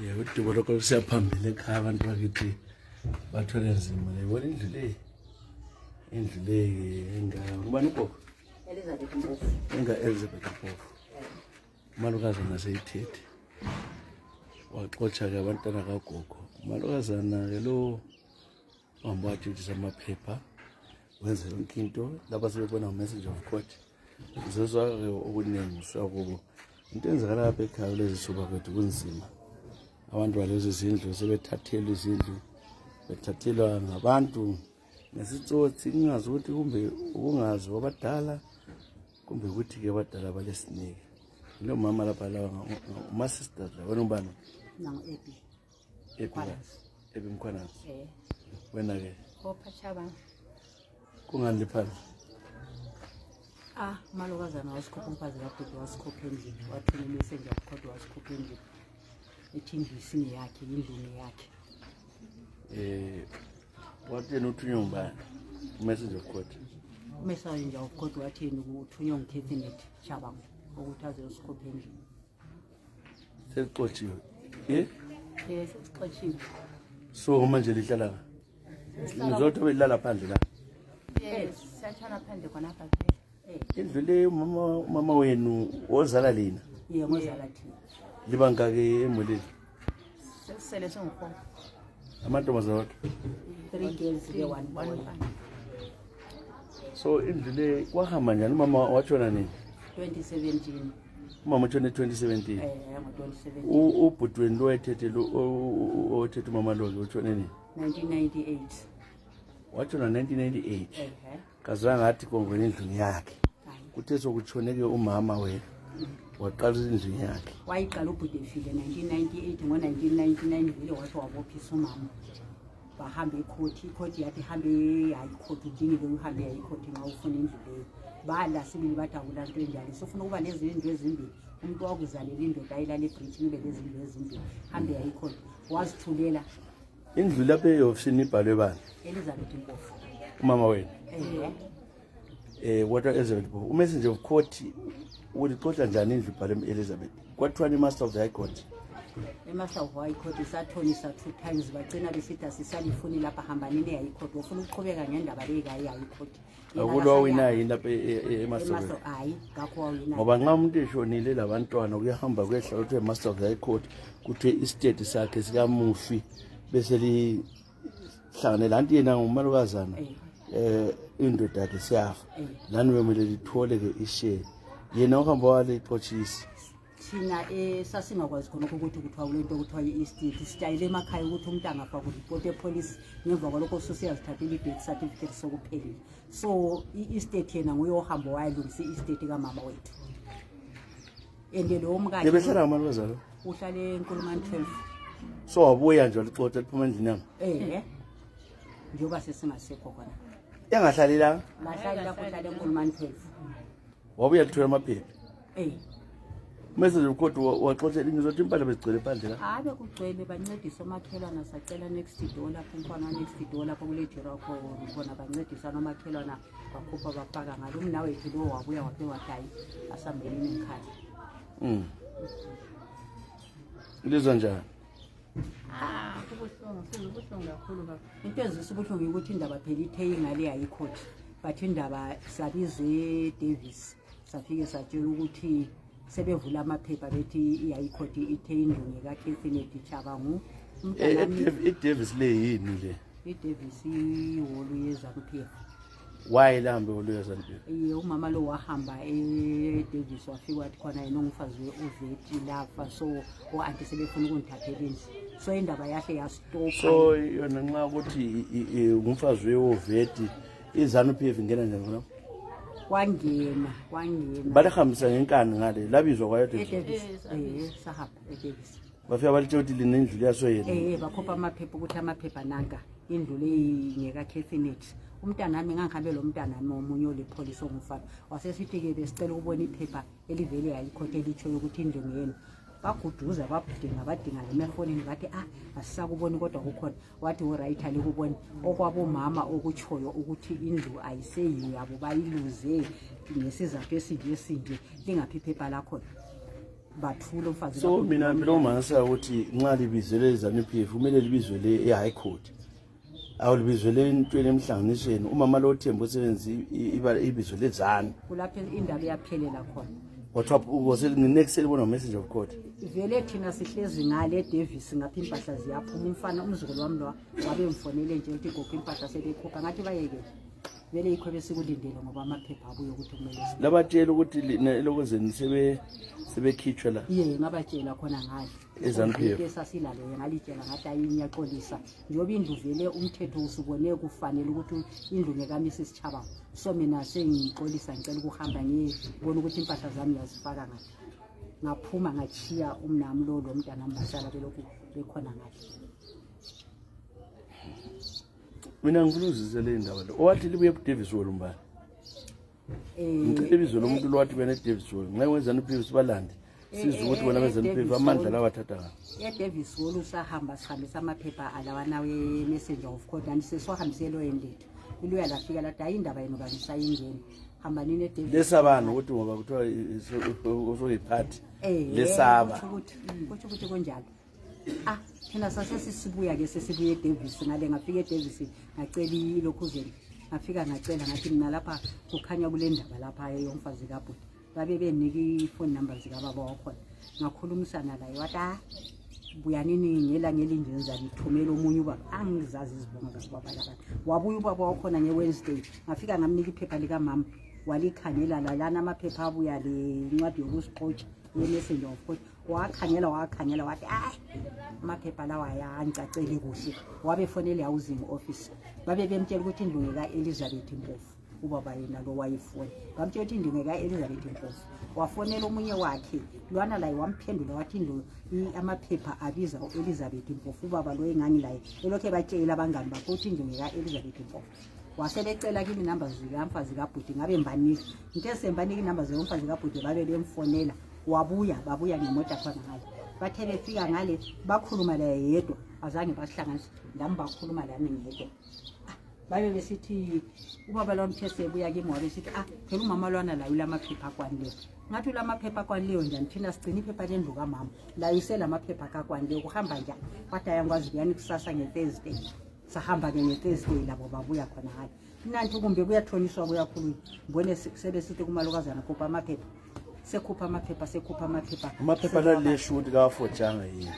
Udubo lokho siyaphambili ekhaya abantu bakithi bathole nzima lebona indlu le ngubani ugogo Elizabeth Mpofu umalukazana seyithethe waxotsha ke abantwana kagogo umalukazana ke lo uhamba wathithisa amaphepha wenze yonke into lapha sebebona message of court uzozwa okuningi sakubo into enzakala lapha ekhaya lezi suba kwethu kunzima abantu balezi zindlu sebethathelwa izindlu bethathelwa ngabantu nesitsotsi kungazi ukuthi kumbe ukungazi wabadala kumbe ukuthi ke abadala balesineke lo mama lapha la uma sisters la wena ubani nangu epi mkhwana wena ke Phachaba kungani liphandle umalukazana wasikhupha umfazi kaBhuti wasikhupha endlini wathula messenger kodwa wasikhupha endlini ethi indlu yakhe indlu yakhe wathena uthunywe ngubani message of court messenger of court wathena ukuthunywa nguCabinet Chabangu ukuthi azosikhupha endlini selixotshiwe sixotshiwe so manje lihlala nizotho belala phandle la siyatshana phandle khona apha indlu le mama wenu ozala lina ngozala thina libanga ke emulini sele singukho amantombazana 3 girls ke 1 boy so indlu le kwahamba njani mama watshona nini 2017 umama utshone 2017 ngo-2017 ubhuti wenu lo wayethethe lo othethe umama lo utshone nini 1998 watshona 1998 kazange athi kongwena endlini yakhe kuthe sokutshoneke umama wena waqala endlini yakhe wayiqala ubhuti efile 1998 ngo-1999 vele wathi wabophisa umama bahamba ikhoti yathi hambe hayikhoti udingile uhambe yayikhoti nxa ufuna indlu leyo bala sibili bathi akula nto enjalo sofuna ukuba nezindlu ezimbili umuntu wakuzalela indoda ayilala ebridgini ube lezindlu ezimbili hambe yayikhoti wazithulela indlu lapha eyofisini ibhalwe bani Elizabeth Mpofu umama wenu kodwa Elizabeth Mpofu umessenger of court ulixoxa njani indlu ibhalwe Elizabeth kwathiwa master of the high court emaster of high court isathonisa 2 times bagcina besithi asisalifuni lapha hambanini yayikhoti ufuna ukuqhubeka ngendaba leyikayi yayikhoti akulwa wina yini lapha emaster hayi ngakho wawina ngoba nxa umuntu eshonile labantwana kuyahamba kuyehla ukuthi master of the high court kuthiwe istate sakhe sikamufi bese lihlanganela anti yena ngumalukazana indoda yakhe siyafa lani bemele lithole ke ishare yena uhamba walixoshisa thina sasingakwazi khona ukuthi kuthiwa kulento kuthiwa i-estate sitayile emakhaya ukuthi umuntu angafa kuripota epolice ngemva kwalokho usuyazithathela i-birth certificate sokuphelile so i-estate yena nguye ohamba wayalungisa i-estate kamama wethu and lo mkakhe nebehlala ngamalukazana uhlale eNkulumane 12 so wabuya nje walixoxa liphuma endlini yami njengoba sesingasekho khona engahlalelanga lahlala lapho uhlale eNkulumane 12 wabuya lithola amaphepha message of court waxoxa linye zothi impahla bezigcwele phandle la bekugcwele bancedisa omakhelwana sacela next door lapho umfana next door lapho kule Jericho khona bancedisa nomakhelwana bakhupha bafaka ngalo umnawethu lo wabuya waphewa tayi asambelini ekhaya ilizwa njani kubuhlungu kakhulu into ezisibuhlungu ukuthi indaba phela ithe ingale yayikhoti but indaba sabize Davis safike satshela ukuthi sebevula amaphepha bethi yayikhoti ithe indlu kaCabinet Chabangu iDavis le yini le iDavis iholu yeZANU-PF why lambe iholu yeZANU-PF umama lo wahamba eDavis wafika wathi khona yena umfazi uVeti lapha so anti sebefuna ukundithathela indlu so indaba yahle yastop so yona nxa ukuthi umfazi weVeti iZANU-PF ingena njani khona kwangena balihambisa ngenkani ngale labizwa kwayo sahamba eDavis bafika balitshela ukuthi lina indlu yasoyena bakhupha amaphepha ukuthi amaphepha nanka indlu leyi ngekaCabinet umntana nami ngangihambe lo mntana nami omunye olepolice ongumfana wasesithi ke besicela ukubona iphepha elivele yayikhoti elitshoyo ukuthi indlu ngiyena baguduza badinga ngefonini bathi asisakuboni kodwa kukhona wathi oright alikuboni okwabomama okutshoyo ukuthi indlu ayiseyiyabo bayiluze ngesizathu esinje lingaphi iphepha lakho bathule umfazi so mina phela umangisa ukuthi nxa libizwele ZANU-PF kumele libizwele e-high court awulibizwele entweni emhlanganisweni umama lo Thembu usebenzi ibizwe lezana kulapho indaba yaphelela khona kwathiwa next selibona message of court vele thina sihlezi ngale Davis ngapha impahla ziyaphuma umfana umzukulu wami lo wabe mfonele nje uthi gogo impahla sebekhupha ngathi bayeke vele ikho besekulindele ngoba amaphepha abuye ukuthi kumele labatshela ukuthi lokwenzeni sebekhitshwa la ngabatshela khona ngayo eZANU-PF esasilalo ngalitshela ngathi ayinyaxolisa njengoba indlu vele umthetho usubone kufanele ukuthi indlu ngekamisa isitshaba so mina sengixolisa ngicela ukuhamba ngiyibona ukuthi impahla zami yazifaka ngathi ngaphuma ngachiya umnami lo mntana mbasala belokhu bekhona ngathi mina ngifuluzise le ndaba lo owathi libuye kuDavis Hall umbani ngicela ibizo lomuntu lo wathi bene Davis Hall nxa weZANU-PF sibalande sizwe ukuthi bona beZANU-PF amandla lawa athatha ngayo Davis Hall usahamba sihambisa amaphepha alawana we-messenger of court and seswahambiselo endethu iluya lafika lathi hayi indaba yenu kanisayingeni hamba nini eDavis lesabana ukuthi ngoba kuthiwa usoyiphathi lesaba kuthi kunjalo thina sasibuya ke sesibuye eDavis ngale ngafika eDavis ngacela ilokhuzeli ngafika ngacela ngathi mina lapha kukhanya kule ndaba lapha yomfazi kaBhuti babe benika ifone number zika baba wakhona ngakhulumisana laye wathi buya nini ngelanga elinjenza ngithumela omunye ubaba angizazi izibonga zakubaba labantu wabuya ubaba wakhona ngeWednesday ngafika ngamnika iphepha lika mama walikhangela lana amaphepha abuya lencwadi yokusixotsha ye-messenger of court wakhangela wathi amaphepha lawa ayangicaceli kuhle wabe fonele housing office babe bemtshela ukuthi indlu ngeka-Elizabeth Mpofu ubaba yena lo wayefona bamtshela ukuthi indlu ngeka-Elizabeth Mpofu wafonela omunye wakhe lwana laye wamphendula wathi indlu amaphepha abiza u-Elizabeth Mpofu ubaba lo engangilaye elokhe batshela abangani bakho ukuthi indlu ngeka-Elizabeth Mpofu wasebecela kimi inamba zikamfazi kaBhuti ngabe mbanike into esembanike inamba zomfazi kaBhuti babe bemfonela babuya ngemota khona ngale bathe befika ngale bakhuluma la yedwa azange basihlanganise lami bakhuluma lami ngedwa babe besithi ubaba lo mthese buya kimi wabe sithi phela umama lwana la ulamaphepha akwanile ngathi ulamaphepha akwanile njani thina sigcina iphepha lendlu kamama la yisela amaphepha akwanile kuhamba njani bathi ayangwazi kuyani kusasa ngeThursday sahamba ke ngeThursday labo babuya khona ngale nanti kumbe kuyathoniswa kuyakhuluma mbone sebesithi kumalokazana khupha amaphepha sekhupha amaphepha lalesho ukuthi kawafotshanga yini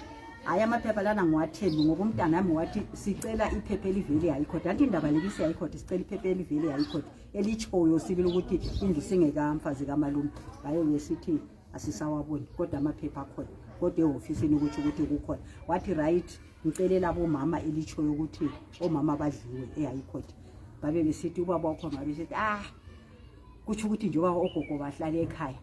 hayi amaphepha lana ngiwathembi ngoba umntana wami wathi sicela iphepha elivele eHighcourt anti indaba lekisi eHighcourt sicela iphepha elivele eHighcourt elitshoyo sibili ukuthi indlu singekamfazi kamalume hayo besithi asisawaboni kodwa amaphepha akhona kodwa ehofisini ukuthi kukhona wathi right ngicelela abomama elitshoyo ukuthi omama badliwe eHighcourt babe besithi ubaba wakho ngabe sithi kuthi ukuthi njengoba ogogo bahlala ekhaya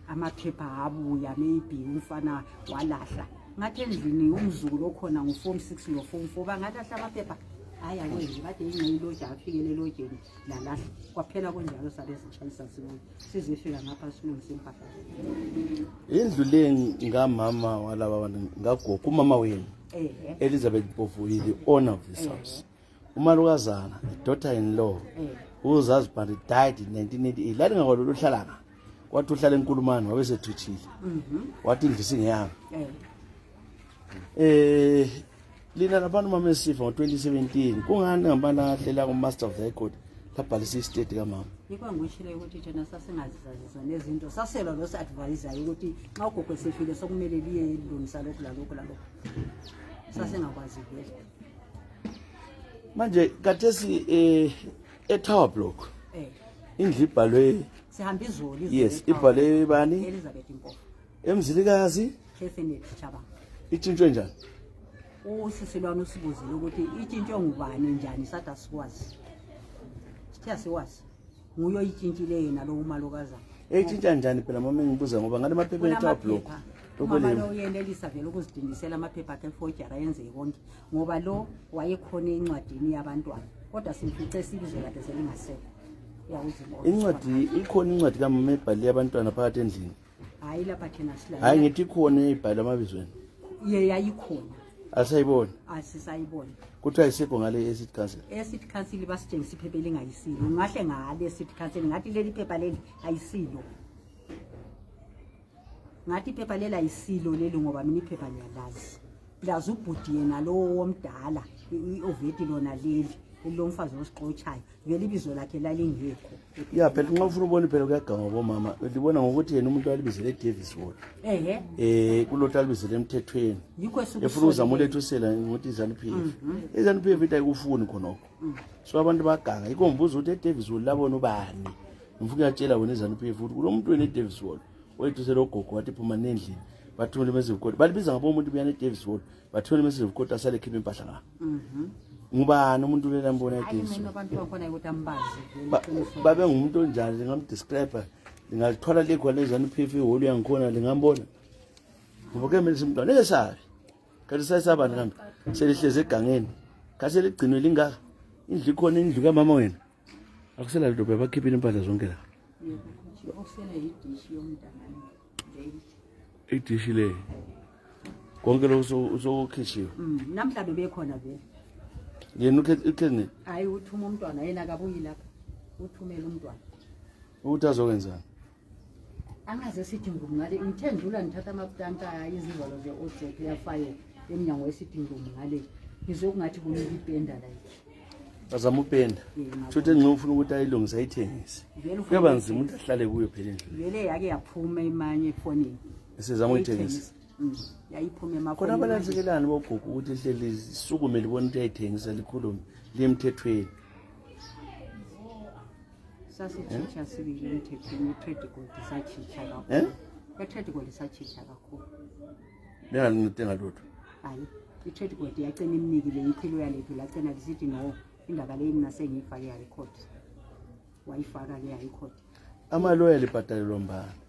amaphepha abuya maybe umfana walahla ngathi endlini umzukulu okhona ngo-form 6 no-form 4 bangalahla amaphepha hayi akwenzi kade ingceyiloja afikele elojeni lalahla kwaphela kunjalo sabe sitshayisa sizifika ngapha silungisa impahla indlu le ngamama walaba bantu ngagogo umama wenu Elizabeth Mpofu is the owner of this house umalukazana daughter-in-law whose husband died in 1988 lali ngakwalo hlala kwathi uhlala eNkulumane wabesethutshile wathi indlu singeyami lina labantu mama esifa ngo-2017 kungani ngabana ahlela ku-master of the High Court labhalisa istate kamama ikwangishilo ukuthi thina sasingazizazisa nezinto saselwa lo si-advisayo ukuthi xa ugogo esefile sokumele liye lungisa lokhu lalokhu sasingakwazi vele manje kathesi eTower Block indlu ibhalwe sihamba izolo yes ibhalwe bani Elizabeth Mpofu emzilikazi Catherick Chabanga itshintshwe njani usisilwana usibuzile ukuthi itshintshwe ngubani njani sathi asikwazi sithe asiwazi nguyo itshintshile yena lo umalokazana etshintsha njani phela mama ngibuza ngoba ngale maphepha eTower Block umama lo uyenelisa vele ukuzidingisela amaphepha akhe forgery ayenzeke konke ngoba lo wayekhona encwadini yabantwana kodwa simfice sibizwe kade selingasele incwadi ikhona incwadi kamama ebhale abantwana phakathi endlini hayi lapha thina sila hayi ngithi ikhona ebhale amabizweni yayikhona asayibona asisayibona kuthiwa isekho ngale city council basitshengisa iphepha elingayisilo ngahle ngale city council ngathi leli phepha leli ayisilo ngathi iphepha lela isilo leli ngoba mina iphepha ngiyalazi lazi ubhudi yena lo womdala oveti lona leli lomfazi osixotshayo vele ibizo lakhe lalingekho ya phela nxa ufuna ubona phela kuyaganga bomama libona ngokuthi yena umuntu walibizele Davis Wall kulotha alibizele emthethweni yikho efuna uzama ulethusela ngokuthi izanu PF ithi ayikufuni khonokho so abantu baganga yikho mbuzo ukuthi Davis Wall labona ubani ngifuna uyatshela wena izanu PF ukuthi kulomuntu wena Davis Wall oyethusela ogogo wathi phuma nendlini bathumele message code balibiza ngabo umuntu buyana Davis Wall bathumele message code asale khipha impahla nga ngubani umuntu lela mbona Davis mina abantu bakhona ukuthi ambazi babe ngumuntu onjani ngingamdescribe ngalithola legwa lezanu PF iholo yangikhona lingambona ngoba ke mina simntwana esabi kanti sayisabani kambe selihleze egangeni kase ligcinwe lingaka indlu ikhona indlu kamama wena akusela lento babakhiphile impahla zonke la osele idishi yomntana idishi le konke lo usokukhishiwe namhla bebekhona vele yena ukhene hayi uthuma umntwana yena akabuyi lapha uthumela umntwana ukuthi azokwenzani angaze sithi ngumngale ngithendula ngithatha amaplanka izivalo ze-oject yafayo emnyango wesithi ngumngale ngizokungathi kumele ipenda la bazama upenda futhi engifuna ukuthi ayilungise ayithengise kuyaba nzima ukuthi ahlale kuyo phela endlini vele yake yaphuma imanye efonini esizama ukuyithengisa yayiphuma emafonini khona abalansikelani bogogo ukuthi ihleli isukume libona ukuthi ayithengisa likhulume lemthethweni sasichicha sibili emthethweni i-trade gold isachicha kakhulu i-trade gold isachicha kakhulu lengalintenga lutho hayi i-trade gold yagcina imnikile iphilo yalethu lagcina lisithi no indaba leyi mina sengiyifake yayirecord wayifaka ke yayirecord amaloya libhatalelwa mbani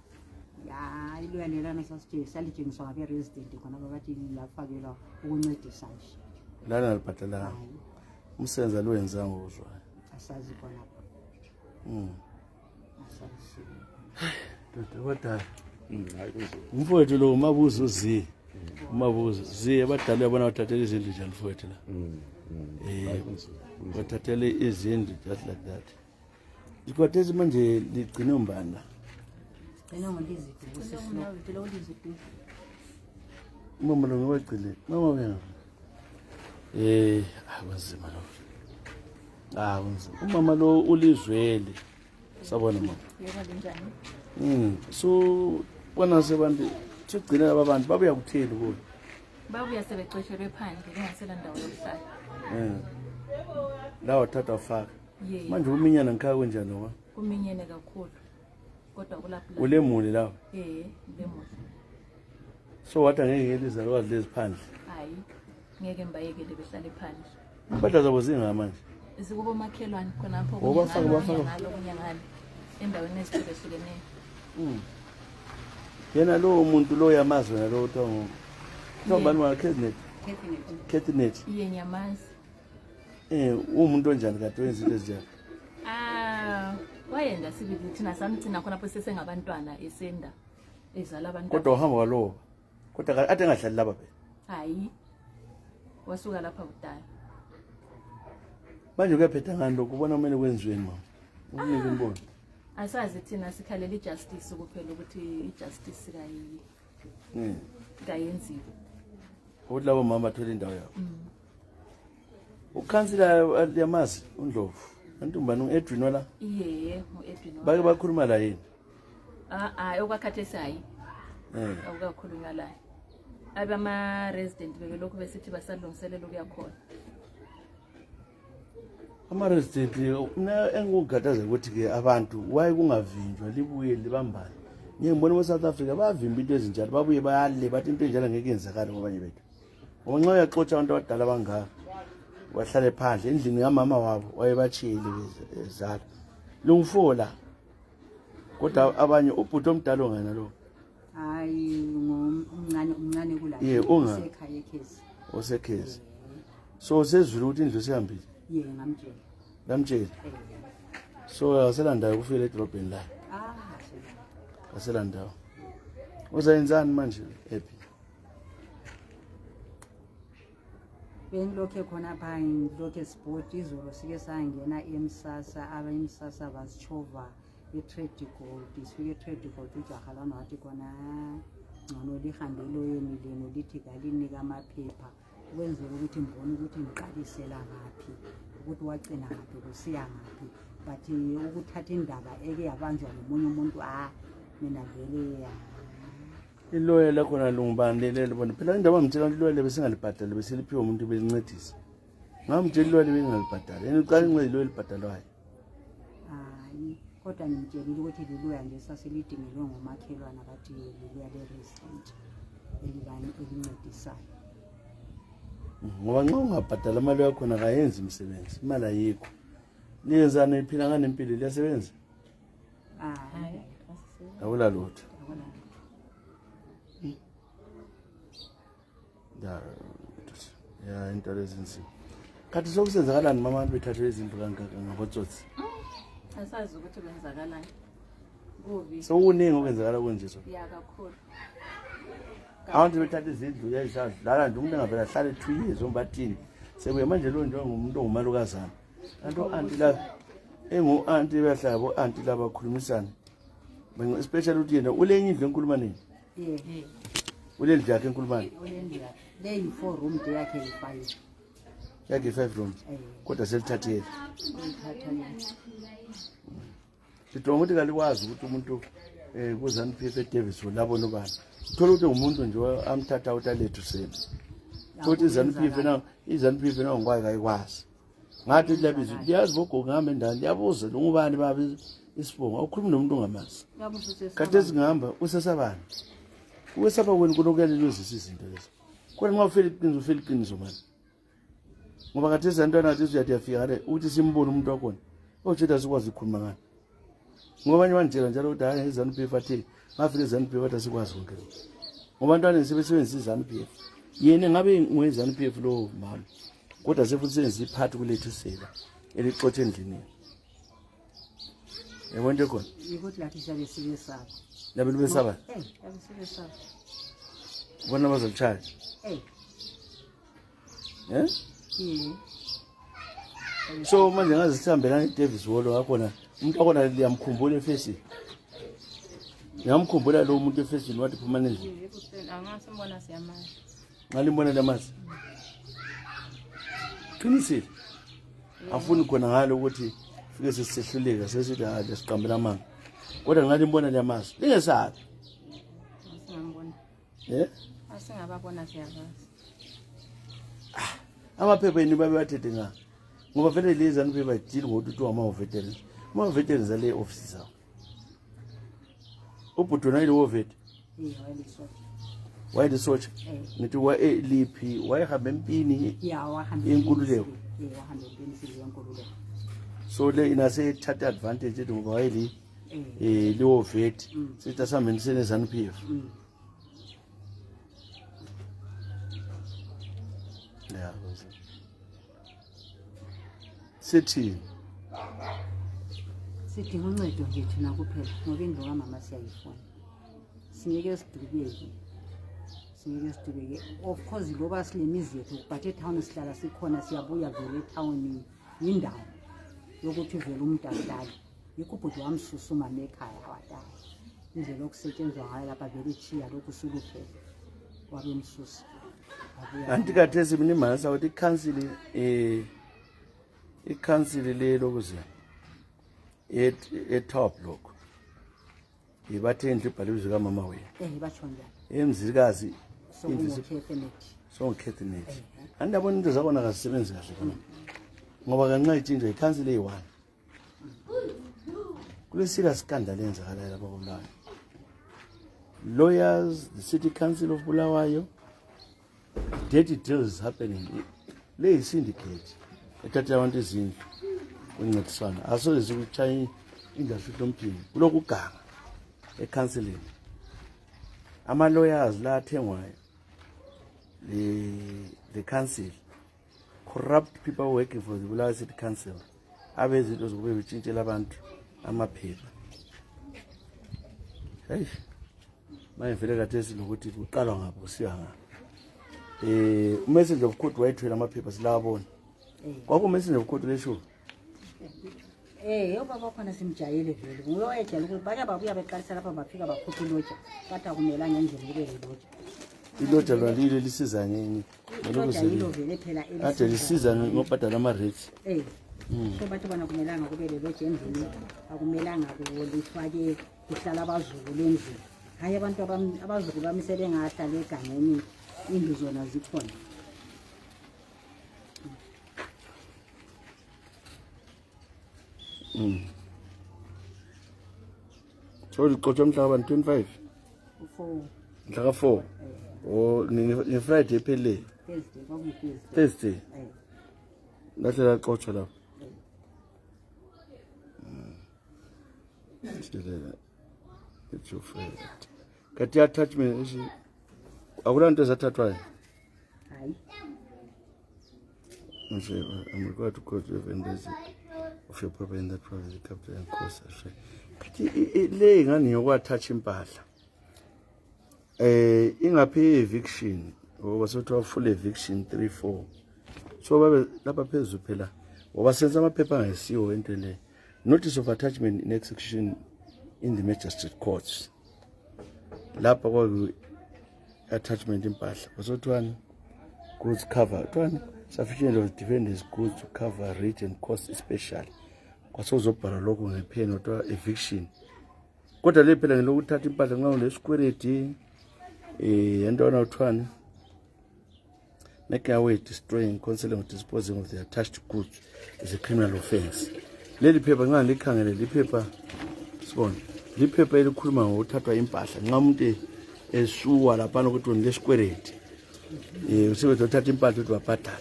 ya iloya lelana salithengiswa ngabe-resident khona babathi lafakelwa ukuncedisa nje lana libhatalanga umsebenzi alowenzanga uzwayo asazi khonapho kodwa umfowethu lo umabuzo uzi umabuzo zi abadala yabona bathathele izindlu njani mfowethu la bathathele izindlu just like that ikwathezi manje ligcine umbani la mama lo ngwagcile mama wena akunzima lo akunzima umama lo ulizwele sabona mama yebo linjani so bona sebantu sigcina laba bantu babuya kutheni kulo babuya sebexeshelwe phandle bengasela ndawo yokuhlala la wathatha ufaka yebo manje uminyana ngikhaya kanjani wa kuminyene kakhulu kodwa kulapha ulemuli lawo lemuli so wathi angeke ngeliza lokwazi lezi phandle hayi ngeke mbayekele behlale phandle impahla zabo zinga manje zikubo makhelwane khonapho bafaka ngalo kunyangalo endaweni ezihlukeneyo yena lo muntu lo yamazi wena lo uthongo thobani wa Cathnet iye nyamazi umuntu onjani kade wenza izinto ezinjani wayenda sibili thina samgcina khonapho sesengabantwana esenda ezala abantwana kodwa uhamba kwaloba kodwa ade engahlali lapha phela hayi wasuka lapha kudala manje kuyaphetha ngani lokho ubona kumele kwenziweni mama ukunike imbono asazi thina sikhalela ijustice kuphela ukuthi ijustice kayenziwe ukuthi labo mama bathole indawo yabo ukhansila yamazi uNdlovu antumbani uEdwin wala iye uEdwin bake bakhuluma la yini okwakhathesi hayi awukakhulunywa la abama resident bebelokhu besithi basalungiselela ukuyakhona ama-resident mina engikugadaza ukuthi ke abantu waye kungavinjwa libuye libambane ngiyengibona eSouth Africa bavimba into ezinjalo babuye bayale bathi into enjalo ngeke yenzakale ngobanye bethu ngoba nxa uyaxotsha abantu abadala bangaka wahlale phandle endlini kamama wabo wayebachiyile bezala lungifola kodwa abanye ubhuti omdala ongana lo hayi umncane kulapho ekhaya ekhesi osekhezi so sezwile ukuthi indlu sihambile ngamtshela lamtshela so aselandayo kufika edrobheni la aselandayo uzayenzani manje happy bengilokhe khona pha ngilokhe sport izolo sike sangena emsasa abemsasa basichova i-trade gold sifike i-trade gold ujahalana wathi khona ngcono lihambe loyemilimo lithi kalinika amaphepha ukwenzela ukuthi ngibone ukuthi ngiqalisela ngaphi ukuthi wagcina ngaphi kusiya ngaphi but ukuthatha indaba eke yabanjwa nomunye umuntu mina vele iloya lakhona lungubani lelo bona phela indaba ngimtshela ukuthi iloya besingalibhadali besiliphiwe umuntu belincedisa ngamtshela iloya bengalibhadali yena uqala incwadi iloya elibhadalwayo kodwa ngimtshelile ukuthi liloya nje saselidingelwe ngomakhelwane bathi liloya le-resident elincedisayo ngoba nxa ungabhadala imali yakhona kayenzi imisebenzi imali ayikho liyenzani iphila nganempilo liyasebenza akula lutho ya into lezinzima kanti sokusenzakalani mama abantu bethathwe izindlu kangaka ngabotsotsi asazi ukuthi kwenzakalani kubi sokuningi okwenzakala konje so ya kakhulu abantu bethatha izindlu yayidlala nje umuntu engavela ahlale 2 years ombathini sekuye manje lo njengomuntu ongumalukazana kanti o-anti la engu-anti beyahlala bo-anti laba bakhulumisana especially ukuthi yena ulenye indlu enkuluma nini ulendlu yakhe enkulumani le yi-4 room yakhe yi-5 yakhe 5 rooms kodwa selithathele sidonga ukuthi kalikwazi ukuthi umuntu ku-ZANU-PF eDavis labona ubani uthola ukuthi ngumuntu nje amthatha ukuthi alethu sena futhi i-ZANU-PF na ngikwazi kayikwazi ngathi liyabiza liyazi bogogo ngihamba endani liyabuza lo ngubani baba isibongo awukhulumi nomuntu ongamazi kade ezingihamba usesabani uwesaba kwenu kunokuyalela izinto lezo kodwa nxa ufela iqiniso mani ngoba kade ezantwana kade uyathi yafika ngale ukuthi simbone umuntu wakhona otshela sikwazi ukukhuluma ngani ngoba abanye banitshela njalo ukuthi hayi i-ZANU-PF athe ngafika i-ZANU-PF athi asikwazi konke ngoba abantwana sebesebenzisa i-ZANU-PF yena ngabe ngowe-ZANU-PF lo mama kodwa sefuthi senza iphathi kulethu sela elixotshe endlini yabona into khona ukuthi lathi siyabe sibesaba labe libesaba yabe sibesaba bona bazolitshaya so manje ngaze sihambelana iDavis Hall wakhona umuntu wakhona liyamkhumbula efesini ngiyamkhumbula lo muntu efesini wathi phuma nendlu angasimbona siyamazi ngalimbona lamazi qinisile afuni khona ngalo ukuthi fike sesihluleka sesithi lesiqambela amanga kodwa ngalimbona lamazi lingesabi singambona asingababona siyazazi amaphepha yini babe bathethe nga ngoba vele le ZANU-PF bayidili ngokuthi ama-veterans ama-veterans ale office zawo ubhutona ile wovete wayelisotsha ngithi liphi wayehamba empini yenkululeko so le inasethatha advantage ethi ngoba wayeli liwovete sithi asihambeni sene-ZANU-PF ya sithi sidinga uncedo nje thina kuphela ngoba indlu kamama siyayifuna singeke sidubeke of course loba silemizi yethu but etown sihlala sikhona siyabuya vele etawunini yindawo yokuthi vele umuntu ahlale yikho ubhuti wamsusuma ekhaya wadala indlela okusetshenzwa ngayo lapha vele ichiya lokhu suluphela wabemsusa anti kathesi mnimanisa ukuthi ikhansili le lokuze etop lokho ibathe indlu ibhaliwe izwi kamama wena batsho njalo emzilikazi songukhethinethi andabona into zakhona kazisebenzi kahle khona ngoba kanxa itshintsha ikhansili eyi-1 kule-serious scandal eyenzakalayo lapha koBulawayo lawyers the city council of Bulawayo dirty deals happening le yi-syndicate ethathela abantu izindlu kwencediswana asoze zikutshaya industry lomphini kulokhu uganga ekhansilini ama-lawyers la athengwayo the council corrupt people working for the Bulawayo City Council abezinto zokube betshintshela abantu amaphepha heyi manje vele kathesi lokuthi kuqalwa ngapho kusiya ngapho umessage of court wayethwele amaphepha silawabona kwakuwumessage of court lesho Ubaba khona simjayele vele. Nguye oyedwa ukuthi bake babuya beqalisa lapha bafika bakhupha iloja. Kathi akumelanga endlela kube iloja. Iloja lwalile lisiza ngini? Iloja yilo vele phela Ade lisiza ngobhadala ama-rates. So bathi bona akumelanga kube leloja endlini. Akumelanga kulifake kuhlala abazukulu endlini. Hayi abantu abazukulu bami sebengahlala egangeni indlu zona zikhona. So liqotsha mhla ka 25 4 mhla ka 4 ni Friday ephele Thursday kwakuyi Thursday lahle laqotsha lapho silela it's your friend kathi attachment ishi akula nto ezathathwayo hayi nje I'm required to quote the vendors of your property in that property capital and cost kathi le ngani yokwathatha impahla ingaphi eviction ngoba sothiwa full eviction 3-4 so babe lapha phezulu phela ngoba senza amaphepha angesiwo into le notice of attachment in execution in the magistrate courts lapha kwa attachment impahla basothiwani goods cover twani sufficient of defendants goods to cover rate and cost especially kwasozobhala lokho ngepheni otwa eviction kodwa le phela ngelokuthatha impahla nxa unesquarity yentona uthwani making away, destroying, concealing or disposing of the attached goods is a criminal offense. Leli phepha nxa likhangele liphepha sibona liphepha elikhuluma ngokuthathwa impahla nxa umuntu esuwa lapha ukuthi unelesikweleti usebenza uthatha impahla ukuthi wabhadala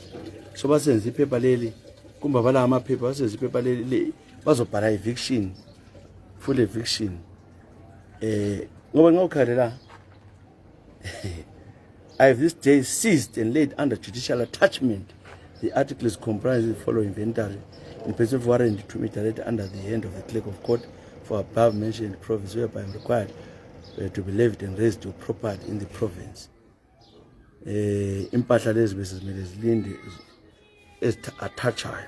so basenza iphepha leli kumbe bala amaphepha basenza iphepha leli bazobhala eviction full eviction ngoba nxa ukhalela I have this day seized and laid under judicial attachment. The article is comprised of the following inventory in place of warrant to be directed under the hand of the clerk of court for above mentioned province whereby I am required to be levied and raised to property in the province. Impahla lezi bezimele zilinde attachwayo.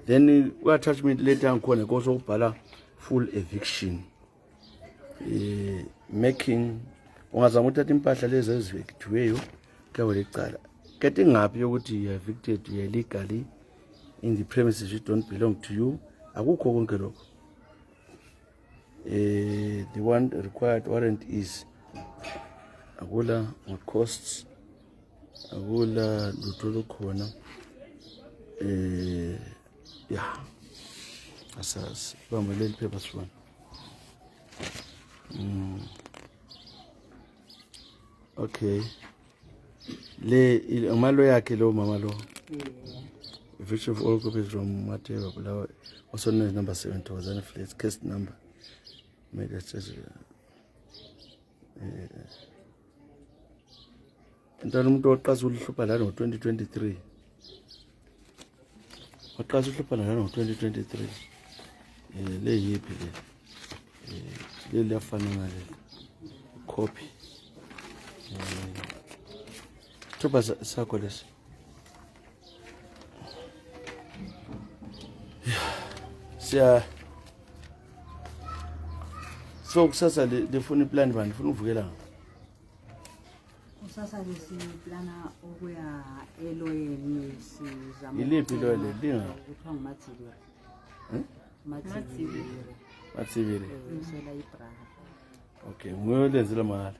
Then attachment later ngikhona koso kubhala full eviction. Making ungazama uthatha impahla lezi ezivekithiweyo kawe lecala kanti ngaphi yokuthi you are evicted you are illegally in the premises which don't belong to you akukho konke lokho the one required warrant is akula what costs akula lutho lokhona yeah asas bamba leli paper swan okay le amalo yakhe lo mama lo which of all copies from whatever below also known as number 7000 flats case number made a ntana umuntu oqasa uhlupha la ngo2023 oqasa uhlupha la ngo2023 le yipi le liyafana ngale copy Thuba sakho lesi. Siya so kusasa lefuna iplan bani ufuna uvukela ngapha. Kusasa lesiplana ukuya eloyeni sizama. Iliphi lo le linga? Kuthiwa nguMatsibiri. Matsibiri. Sela ibraha. Okay, nguye lenzela mahala.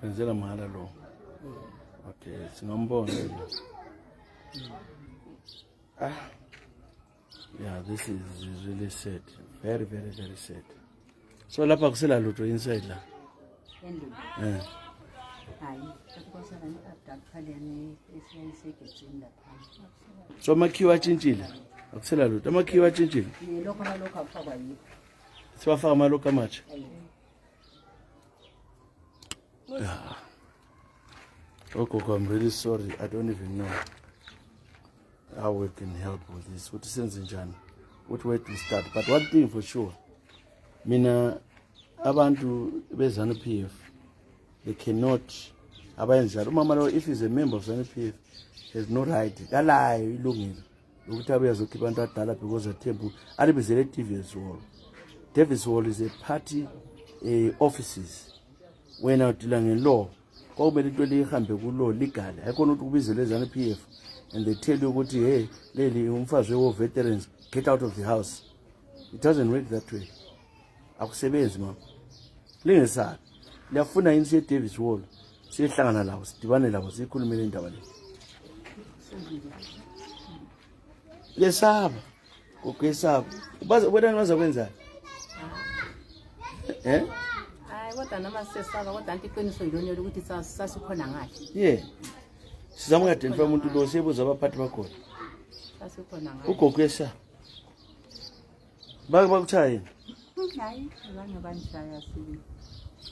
Benzela mahala lo. Okay, singambona lo. Yeah, this is really sad. Very, very, very sad. So lapha kusela lutho inside la. Endlini. Hayi, kusasa ni abduct phaleni esiyayisegetsini lapha. So makhiwa atshintshile. Akusela lutho. Amakhiwa atshintshile. Lokho nalokho akufakwa yini? Siwafaka amalokho amatsha. Okay, I'm really sorry. I don't even know how we can help with this. What sense njani? What way to start? But one thing for sure, mina abantu bezanu PF, they cannot abayenza. Umama lo if he's a member of ZANU PF, has no right. Kalayo ilungile lokuthi abuye azokhipha abantu abadala because athembu alibizele Davis Hall. Davis Hall is a party offices. Wena udila nge-law kwawumele into lihambe ku-law legally ayikhona ukuthi kubizele ezana PF and they tell you ukuthi hey leli umfazi we veterans get out of the house. It doesn't work that way. Akusebenzi mama. Lingesabi. Liyafuna yini siye Davis Hall. Siyehlangana labo sidibane labo sikhulumele indaba le. Lesaba. Kokesaba. Wena ngaza kwenzani? Kodwa noma sesaba kodwa anti iqiniso yilona ukuthi sasikhona ngathi. Yeah. Sizama uku-identify umuntu lo siyebuza abaphathi bakhona. Sasikhona ngathi. Ugogo yesa. Bakuthaya yini? Hayi, zange banishaya sibi.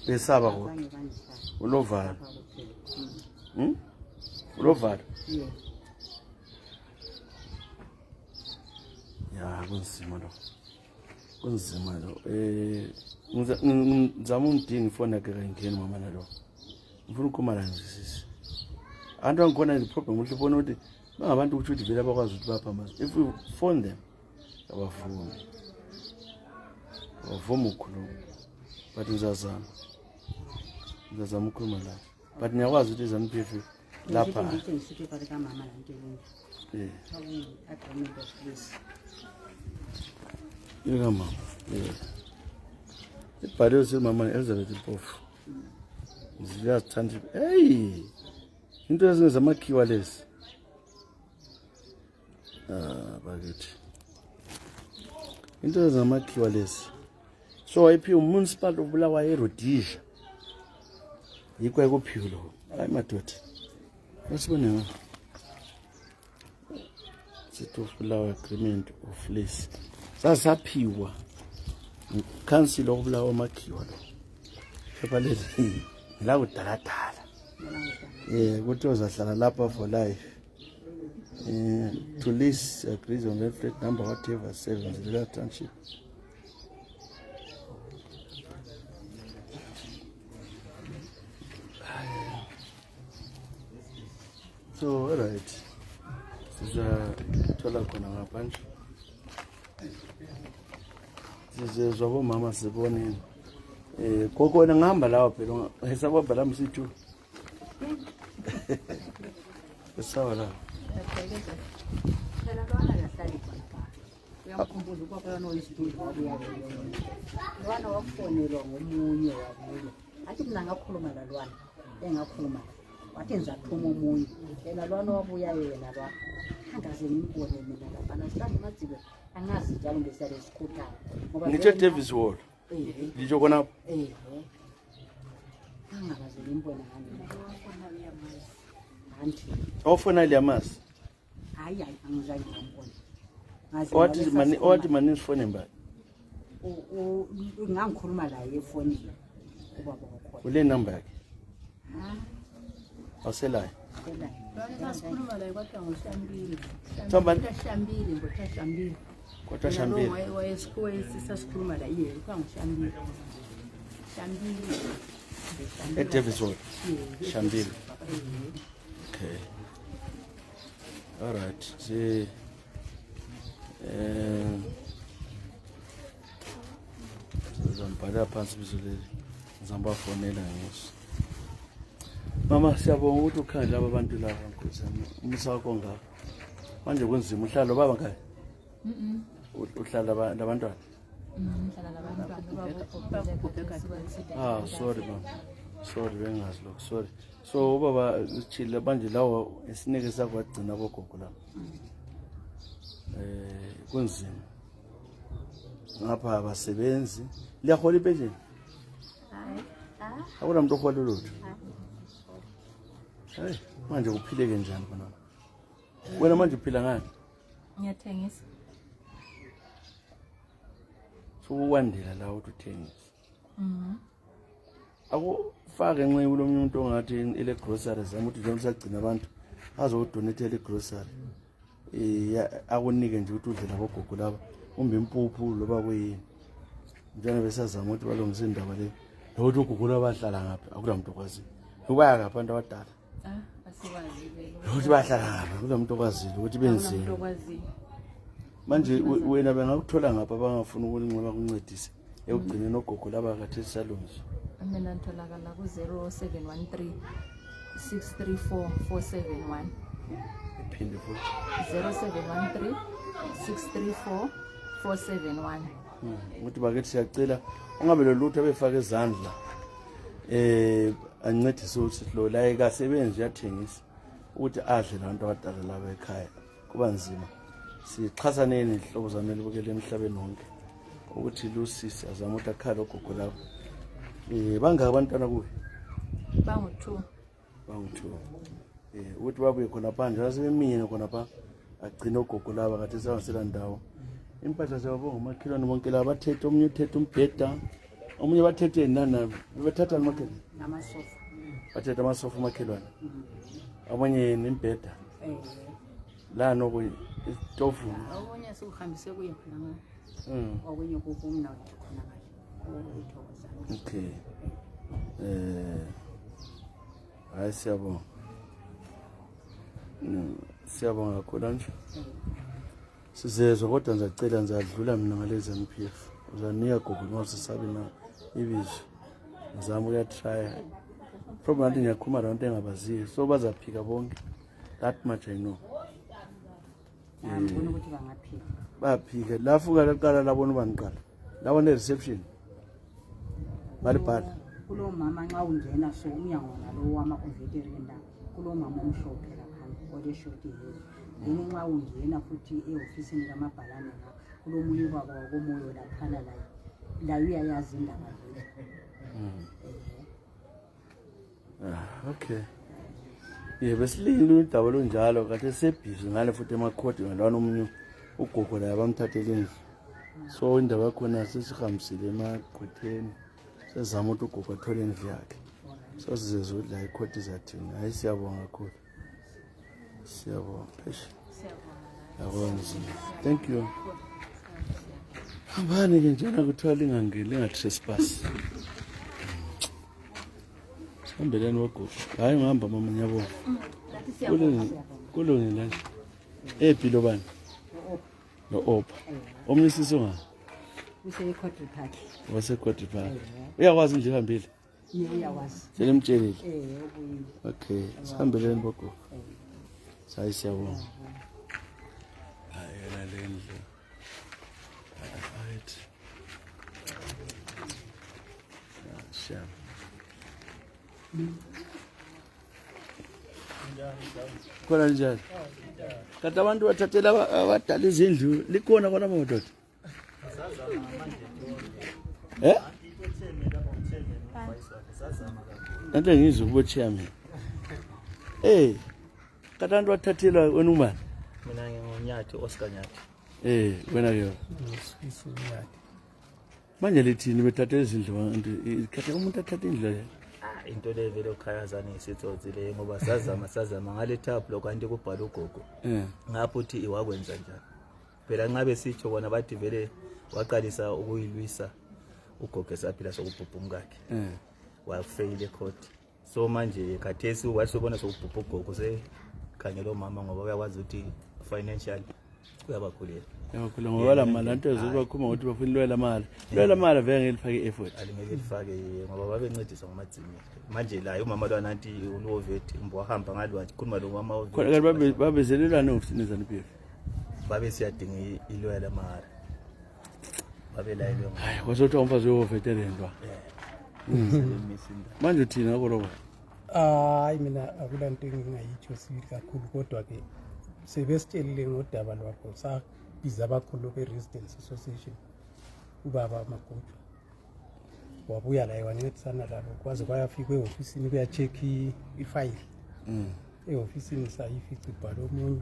Besaba kodwa. Zange banishaya. Ulovalo. Ulovalo. Yeah. Ya, kunzima lo. Kunzima lo. Ngizama ungidinga ifoni yakhe kangeni mama nalo. Ngifuna ukukhuluma naye sisi. Abantu angikhona le problem uhle ubone ukuthi bangabantu ukuthi vele abakwazi ukuthi baphamaza. If we phone them, abavumi. Abavumi ukukhuluma. But ngizazama ukukhuluma la. But ngiyakwazi ukuthi izami PF lapha. Ngisithi phala kamama la nto le. Agreement of this. Yeka mama. Ibhaliwe sithi mama Elizabeth Mpofu. Ziyazithanda. Hey! Into ezingezamakhiwa lezi. Bakithi. Into ezingezamakhiwa lezi. So ayiphi umunicipal ubulawa eRhodesia. Yikho ekuphiwe lo. Hayi madoda. Wasibone ngani? Sithi ubulawa agreement of lease. Sasaphiwa. Council okubulawa amakhiwa lo. Phepha leli la kudaladala. Ukuthi uzahlala lapha for life. To lease agrees on that flat number whatever 7 Zilila Township. So all right. Sizathola khona ngaphandle. Sizezwa bomama siboneni. Gogo wena ngihamba lawa phela hesabamba la msithu. Esawa la. Phela lwana lahlali phansi. Uyamkhumbuza ubaba noyisitulo wabuya. Lwana wakufonelwa ngomunye wabuya. Athi mina ngakhuluma lalwana. Engakhuluma. Wathi ngizathuma omunye. Yena lwana wabuya yena lwa. Angaze ngibone mina lapha nasihlanje madzibe. Angazi njalo ngesale sikhutha. Ngoba Ngithe Davis Hall. Ngisho khona angaze ngimbone ngani. Anti. Ofuna liyamazi. Hayi angizange ngambone. Wathi mani phone mbali. Ngangikhuluma la efonini. Ubaba wakhona. Ule number yakhe. Awuselayo. Sasikhuluma la kodwa ngoShambili. Thomba Shambili ngoThashambili. Kodwa Shambili. Wayesikole sasikhuluma la yeye ngoShambili. Shambili. Davis Hall. Shambili. Okay. All right. See. Ngizambhala phansi bizo leli. Ngizambafonela ngiso. Mama siyabonga ukuthi ukhandla abantu laba nkosana. Umsako ngapha. Manje kunzima uhlalo baba ngani? Uhlala labantwana. Sorry mama. Sorry bengazi lokho. Sorry. So ubaba uchile manje lawo esineke sakwagcina bogogo la. Kunzima. Ngapha abasebenzi. Liyahola impesheni? Akuna umuntu ohola lutho. Hey, manje kuphileke njani khona? Wena manje uphila ngani? Ngiyathengisa. So uwandela la uthi uthengisa. Akufake nxe kulomnye umuntu ongathi ile groceries zama ukuthi nje usagcina abantu azodonate ile grocery. Akunike nje ukuthi udle labo gogo laba. Umbe impuphu loba kuyini. Njalo besazama ukuthi balungise indaba le. Ukuthi ugogo labahlala ngapha akunamuntu okwazi. Ubaya ngapha abantu abadala. Asikwazi. Ukuthi bahlala ngapha akunamuntu okwazi ukuthi benzeni. Umuntu okwazi. manje wena bengakuthola ngapha bangafuna ukulinqoba kuncedise ekugcineni ogogo laba kade sisalungiswa. Mina ntolakala ku 0713 634 471 Phinde futhi 0713 634 471. ukuthi bakethi siyacela ungabe lo lutho befaka ezandla ancedise ukuthi lo la ekasebenzi uyathengisa ukuthi adle labantu abadala laba ekhaya kuba nzima. Sixhasaneni inhlobo zamele bukele emhlabeni wonke ukuthi lusisi azama ukuthi akhala ogogo lapho. Bangaka abantwana kuwe? Bangu-2. Ukuthi babuye khona phandle asebemine khona pha agcina ogogo laba kade sangasela ndawo. Impahla zabo ngomakhelwane bonke laba bathethe, omunye uthethe umbheda, omunye bathethe nana bethatha amakhelwane namasofa bathethe amasofa umakhelwane, omunye nembheda la noko itofu, okunye sikuhambise kuye khona okunye kukumnandi khona ngale. Okay. Hayi siyabonga. Siyabonga kakhulu nje. Sizezwe kodwa ngizacela ngizadlula mina ngalezi MPF. Uzaniya gogo ngoba sisabe na ibizo. Ngizama ukuyatry. Problem ngithi ngiyakhuluma nabantu engabaziyo. So bazaphika bonke. That much I know. Ngibona ukuthi bangaphika. Baphika. Lafuka laqala labona ubaniqala. Labona reception. Malibhala. Kulo mama nxa ungena so umnyango nalo wama-converter endawo kulo mama omhlophe lapha oleshoti yelo yini nxa ungena futhi ehofisini kamabhalane la kulo munye baba wakomoyo laphana layo uyayazi indaba leyo. Okay. Besilile udaba lonjalo kade sebhizi ngale futhi emakhodi ngalwana omunye ugogo la bamthathele indlu. So indaba khona sesihambisile emagqwetheni. Sezama ukuthi ugogo athole indlu yakhe. So sizezwe la ikhodi zathini. Hayi siyabonga kakhulu. Siyabonga. Siyabonga. Thank you. Hambani ke njena kuthiwa linga trespass. Sihambeleni wogogo. Hayi ngihamba mama ngiyabonga. Kulungile nje. Ephilo bani? No opha. Omnye sisonga. Use-Quadri Park. Wase-Quadri Park. Uyakwazi nje uhambile? Uyakwazi. Selimtshelile? Ubuyile. Okay. Sihambeleni bogogo. Sayi siyabonga. Hayi yena le ndlu. Right. Siyabonga. Khona njani? Kanti abantu bathathela abadala izindlu likhona khona madoda? Kanti ngizwe kubo chairman. Kanti abantu bathathela wena umani? Mina ngingonyathi Oscar Nyathi. Wena ke. Manje lethini bethathe izindlu abantu ikhathe umuntu athathe indlu le. Into le vele ukhayazana isitsotsi le ngoba sazama ngale tab lo kanti kubhala ugogo. Ngapho uthi iwakwenza njani? Phela nxa besitsho bona bathi vele waqalisa ukuyilwisa ugogo esaphila sokubhubha umkakhe. Wafeyile court. So manje khathesi wasibona sokubhubha ugogo sekhangela umama ngoba uyakwazi ukuthi financial uyabakhulela. Yakhula ngoba la mali anto ezobakhuma ukuthi bafuna ilwela mali. Ilwela mali vele ngelifake effort. Alingeke lifake ngoba babencedisa ngomadzinyo. Manje la umama lo nanti unovethi umbo wahamba ngalwathi khuluma lo mama ovethi. Khona kanti babezelelana ofisini zaNPF. Babe siyadinga ilwela mali. Babe la ilwe. Hayi kwasothi umfazi weovethi lendwa. Manje uthina koloba? Hayi mina akulanto engingayitsho sibili kakhulu kodwa ke sebesitshelile ngodaba lwakho sabiza abakhulu be-Residents Association ubaba Magujwa wabuya la wancedisana labo kwaze kwayafika ehofisini kuyachekha ifayili ehofisini sayifica ibhala omunye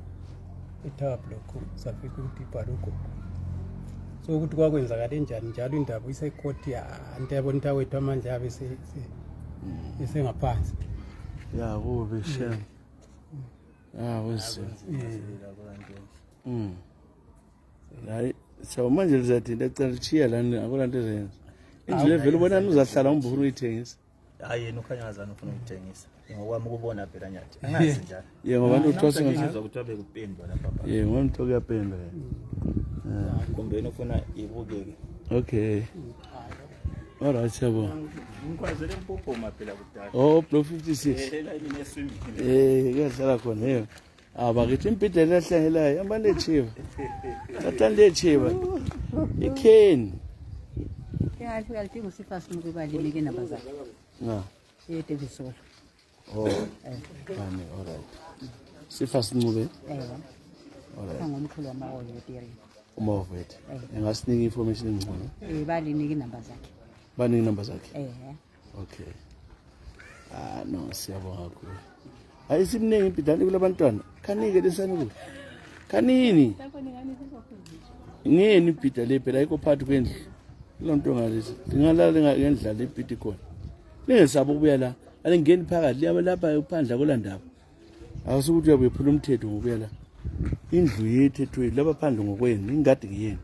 etower block safika ukuthi ibhala ugogo so ukuthi kwakwenzakale njani njalo indaba isekhoti anti yabona intawethu amanje yabe esengaphansi ya kube shem. Wesizwe. Hayi so manje lizathi ndacela chiya lana akulanto ezenza. Indlela vele ubona uzahlala umbufuna uyithengisa. Hayi yena ukhanyazana ufuna ukutshengisa. Ngokwami ukubona phela Nyathi. Angazi njalo. Ngoba abantu uthwasa ngizizwa ukuthi abe kupendwa lapha. Ngoba umthoka yapendwa. kumbeni ufuna ibukeke. Okay. Alright, siyabonga. Ngikwazele Mpopoma phela kudala. Oh, block 56. La ine swimming. Kuyahlala khona yebo. Bakithi impida lehlangelayo amalechiva. Atandlechiva. Ikheni. Yathi alidinga uSifasi Ncube balinike inamba zakhe. Na. David Solo. Oh. Bani, alright. Sifasi Ncube. Alright. Ngomkhulu wama-oil weTeri. Umawethu. Engasinika information engcono. Balinike inamba zakhe. Baningi inamba zakhe. Okay. No, siyabonga kakhulu. Ayisimningi impidane kulabantwana. Kanike lesani ukuthi. Kanini? Ngeni impida le phela ayikho phakathi kwendlu. Lonto ngalezi. Lingalala ngendlala impidi khona. Lingesaba ukubuya la. Alingeni phakathi liyabe lapha uphandla kolandaba. Akusukuthi uyabuyephula umthetho ngokuya la. Indlu yethu ethwe laba phandle ngokwenu ingadi ngiyeni.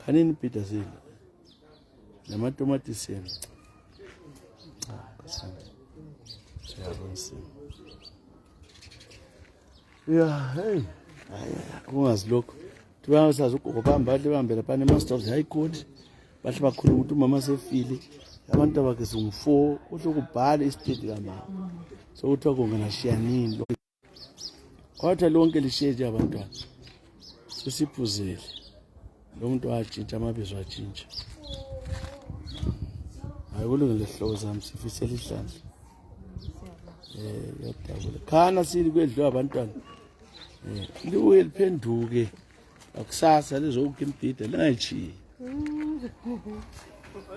Kanini impida zenu? Namatomati senu. Yeah, hey. Kungazi lokho. Tubangasazi ukubamba bahambela phana emaster of the high court. Bahle bakhuluma ukuthi umama sefile. Abantu abakhe sum4 uhle kubhala istate kama. So uthiwa kungenashiyanini. Kwathi lonke lisheje abantwana. Sesiphuzele. Lo muntu watshintsha amabizo atshintsha. Ayikulungile hlobo zami sifisela ihlandla. Yadabula. Khana sili kwedlu abantwana. Libuye liphenduke. Akusasa lizokukha impida lingayichiyi.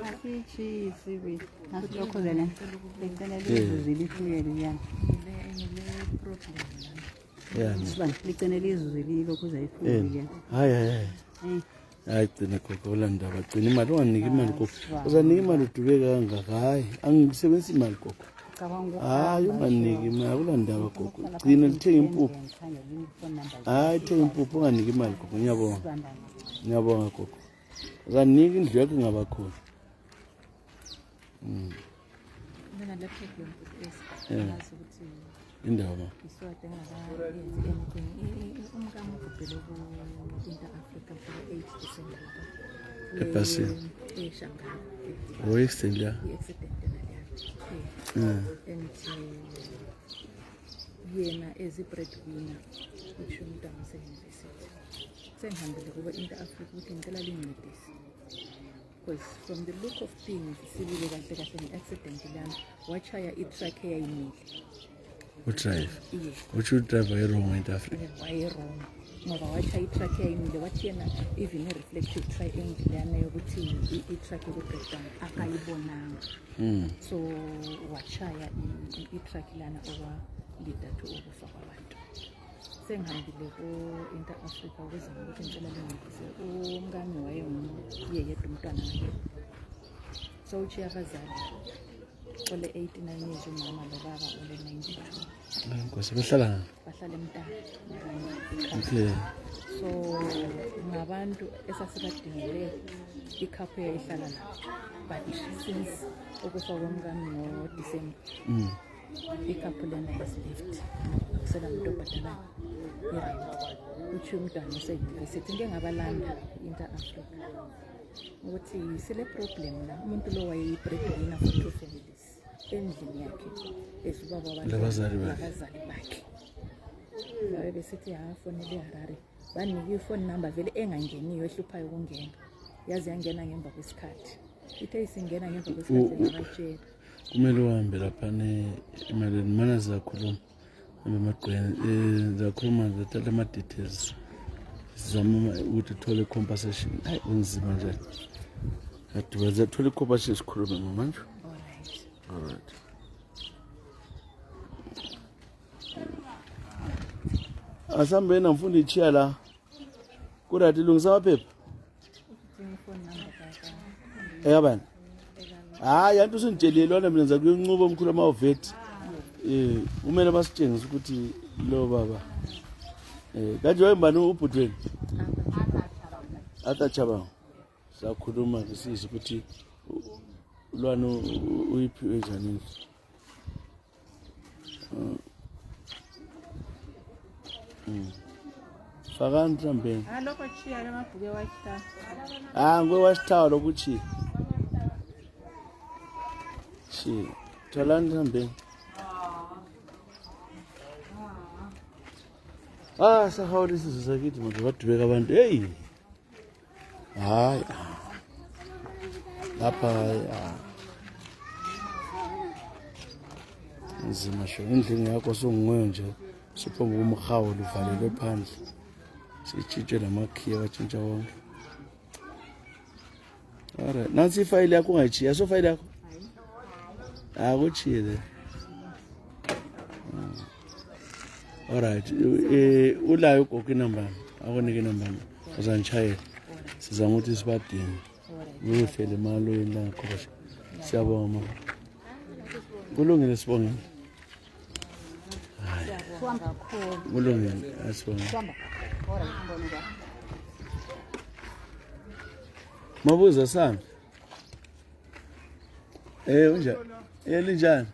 Asichi sibi. Nasilokho lena. Licela lizuzile ifuyele liyana. Yani. Sibani licela lizuzile lokho uzayifuyele liyana. Hayi. Hayi gcina gogo landaba gcina imali unganiki imali gogo. Uzanika imali udubeka kangaka. Hayi angisebenzisa imali gogo. Hayi unganiki imali akulandaba gogo. Gcina lithenga impuphu. Hayi thenga impuphu unganiki imali gogo. Ngiyabonga gogo. Uzanika indlu yakho ingaba khona. Mina le problem ngazi ukuthi indaba iswati engakayenzi anything. Umkami ubhubhele ku-Inter Africa for 8 December. Ebhasini. Shanghai. Accident la. I-accident naliyana. And yena as i-breadwinner usho umntwana use-university. Sengihambile kuba Inter Africa ukuthi ngicela lingincedise. Because from the look of things sibile kahle nge-accident lana wachaya i-truck eyayimile. Udrive. Yes. Which would drive a wrong in Africa. Wrong. Ngoba wachaya i-truck eyayimile wathi yena even i-reflective triangle lana yokuthi i-truck yoku-breakdown akayibonanga. So wachaya i-truck lana okwalida to ukufa kwabantu. Sengihambile ku-Inter Africa ukuzama ukuthi ngicela lingincedise. Umkami yedwa umntwana nakhe. So uchiya abazali ole 89 years umama lo baba ole 92. Nkosi behlala Bahlala eMtana. Okay. So ngabantu esasibadingele ikhaphe ehlala la. But since ukufa komkami ngoDisemba. Ikhaphe lena is left. Kusela umuntu obhadala irent. Uthi umntwana use-university ngeke ngabalanda Inter Africa. Ukuthi sile problem la umuntu lo wayeyi-breadwinner for 2 families endlini yakhe esibaba labazali bakhe babe besithi fonele eHarare banika ifone number vele engangeniyo ehluphayo ukungena yazi yangena ngemva kwesikhathi ithe isingena ngemva kwesikhathi ngabatshela kumele uhambe lapha imali mana zakhuluma emagqweni zakhuluma zathatha ama details zama ukuthi uthole compensation hayi unzima nje aduze uthole compensation sikhuluma manje. Alright. Asambe na mfundi ichiya la kurati lungisa maphepha yabani hayi antu singitshelile wona mina ngizakunquba omkhulu amavet umele basitshengisa ukuthi lo baba kanje wayembani ubhutweni atachabanga sakhuluma ngisizwe ukuthi lwana uyiphiwe njani fakani ntambeni Loko chiya le mabhuku e-White Tower. ngwe-White Tower lokhu chiya tholani ntambeni sahawula isizwe sakithi manje badubeka abantu heyi hayi lapha nzima sho endlini yakho songumoyo nje siphomba umhawula uvalelwe phandle sitshintshwe namakhiya watshintsha wonke alright nansi ifayili yakho ungayichiya so fayili yakho kuchiye then alright ulayo ugogo inamba akunike inamba uzanitshayela sizama ukuthi sibadinge kuhle le mali oyendla khosha siyabonga mama kulungile sibongile kulungile asibonga mabuza sana unjani linjani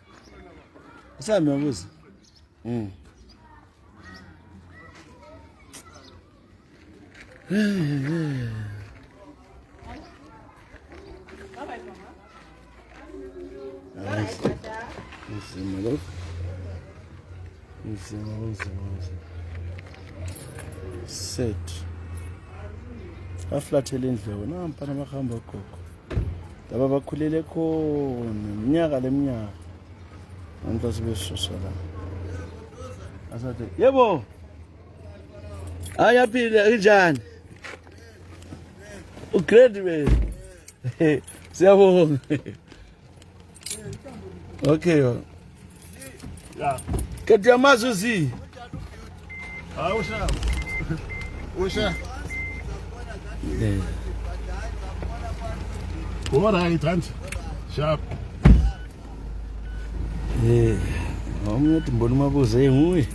sami mabuza set aflathele indlewo nampana bahamba gogo laba bakhulele khona iminyaka leminyaka nanto sibesusa la asathi yebo ayaphila kanjani ugrade we siyabonga okay ya kati amazuzi usha alright anti sharp omnye mbona mabuza enguye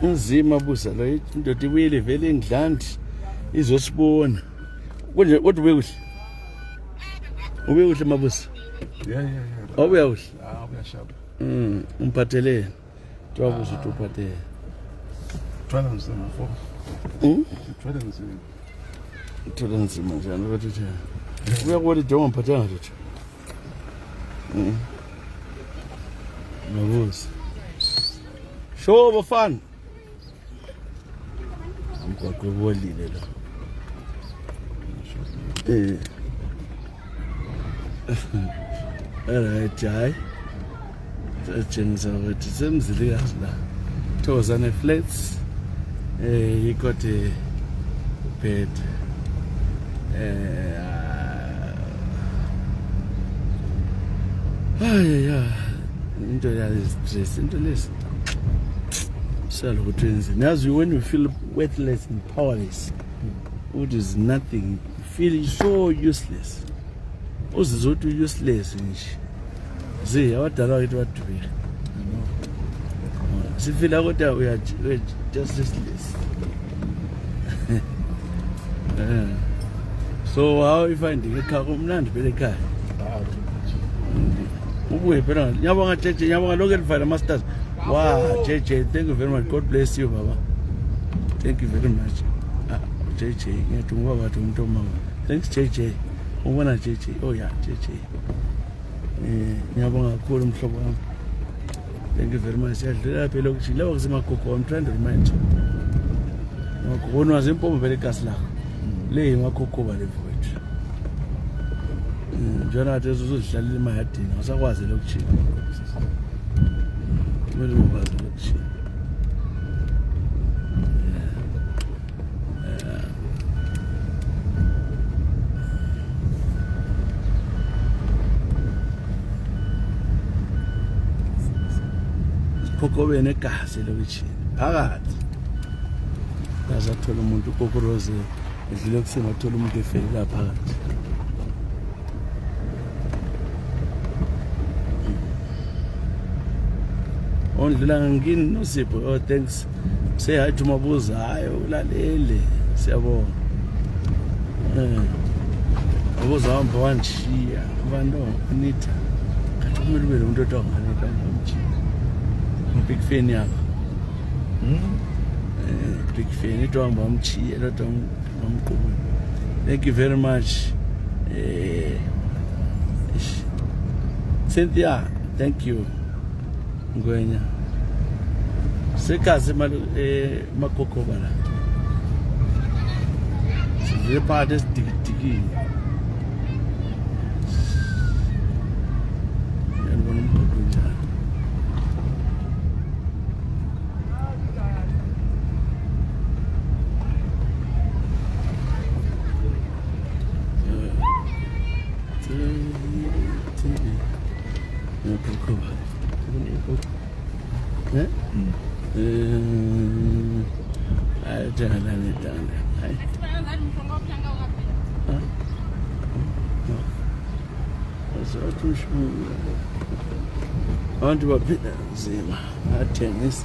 unzima buza lo indoda ibuyile vele engidlandi izosibona kodwa ube kuhle mabuza yeah obuya kuhle uya sharp umphathelene twabuza ukuthi uphathele thwala nzima for thwala nzima thola nzima njani ukuthi uyakubona idongo mphathanga lutho mabuza sho bafana umgwaqo ubolile lo alright hayi satshengisa ukuthi semzilikazi la Thokozane Flats he got a bed into yalistress into lesi salokuthi wenzeni yazi when you feel worthless and powerless what is nothing you feel so useless uzizwa ukuthi useless nje abadala bakithi badubeka sifila kodwa we are just useless so how you find ekhaya kumnandi phela ekhaya ubuye phela nyabonga JJ nyabonga lokho elifana masters wow JJ thank you very much God bless you baba thank you very much JJ ngiyathi ngoba bathi umuntu omama thanks JJ ubona JJ oh yeah JJ nyabonga kakhulu mhlobo wami thank you very much yadlula phela ukuthi lawa kusemagogo I'm trying to remind you ngokuona wazimpombo vele igasi lakho le imakhokhoba lefowethu njalo athi uzodlalela emayadini awusakwazi lokuchila kumele ukwazi lokuchila khokhobe negazi lokuchila phakathi azathola umuntu ukokoroze edlule kusengathola umuntu efele lapha phakathi ondlula ngini noSipho oh thanks say hi to Mabuza hayi ulalele siyabonga Mabuza hamba wanshiya abantu Anita kathi kumele ube umuntu othanganeka ngomjini big fan yakho big fan ito hamba umchiye lodwa ngomqhubu. Thank you very much. Cynthia, thank you. Ngwenya. Sekazi makoko bala. Sivile phakathi esidikidikini. Ngiyabona umqhubu njalo. Abantu baphila nzima athengisa